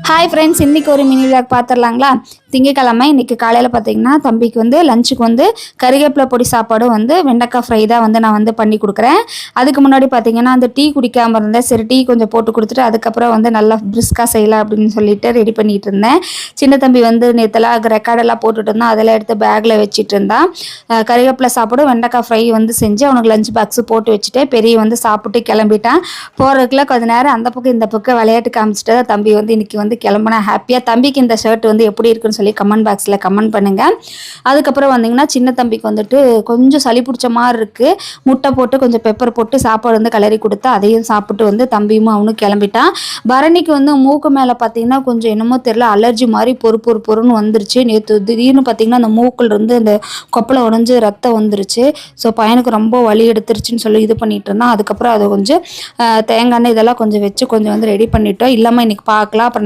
Hi friends, இன்றைக்கி ஒரு mini vlog பார்த்துடலாங்களா. திங்கக்கிழமை இன்றைக்கி காலையில் பார்த்தீங்கன்னா தம்பிக்கு லஞ்சுக்கு கறிவேப்பிலை பொடி சாப்பாடும் வெண்டைக்காய் ஃப்ரை தான் நான் பண்ணி கொடுக்குறேன். அதுக்கு முன்னாடி பார்த்தீங்கன்னா அந்த டீ குடிக்காமல் இருந்தேன். சரி, டீ கொஞ்சம் போட்டு கொடுத்துட்டு அதுக்கப்புறம் நல்லா பிரிஸ்காக செய்யலாம் அப்படின்னு சொல்லிட்டு ரெடி பண்ணிகிட்டு இருந்தேன். சின்ன தம்பி நேற்றுலாம் ரெக்கார்டெல்லாம் போட்டுட்டு இருந்தான். அதெல்லாம் எடுத்து பேக்கில் வச்சுட்டு இருந்தான். கறிவேப்பிலை சாப்பாடும் வெண்டைக்காய் ஃப்ரை செஞ்சு அவனுக்கு லஞ்ச் பாக்ஸு போட்டு வச்சுட்டு பெரிய சாப்பிட்டு கிளம்பிட்டான். போகிறதுக்குள்ள கொஞ்சம் நேரம் அந்த பக்கம் இந்த பக்கம் விளையாட்டு காமிச்சிட்டு தான் தம்பி இன்றைக்கி கிளம்புனா ஹாப்பியாக. தம்பிக்கு இந்த ஷர்ட் எப்படி இருக்குன்னு சொல்லி கமெண்ட் பாக்ஸில் கமெண்ட் பண்ணுங்கள். அதுக்கப்புறம் வந்தீங்கன்னா சின்ன தம்பிக்கு கொஞ்சம் சளி பிடிச்ச மாதிரி இருக்குது. முட்டை போட்டு கொஞ்சம் பெப்பர் போட்டு சாப்பாடு கிளறி கொடுத்து அதையும் சாப்பிட்டு தம்பியும் அவனும் கிளம்பிட்டான். பரணிக்கு மூக்கு மேலே பார்த்தீங்கன்னா கொஞ்சம் என்னமோ தெரியல, அலர்ஜி மாதிரி பொறுன்னு வந்துருச்சு. நேற்று திடீர்னு பார்த்தீங்கன்னா அந்த மூக்கில் அந்த கொப்பளை உடஞ்சி ரத்தம் வந்துருச்சு. ஸோ பையனுக்கு ரொம்ப வலி எடுத்துருச்சுன்னு சொல்லி இது பண்ணிட்டு இருந்தான். அதுக்கப்புறம் அதை கொஞ்சம் தேங்காய் எண்ணெய் இதெல்லாம் கொஞ்சம் வச்சு கொஞ்சம் ரெடி பண்ணிட்டோம். இல்லாமல் இன்னைக்கு பார்க்கலாம். அப்புறம்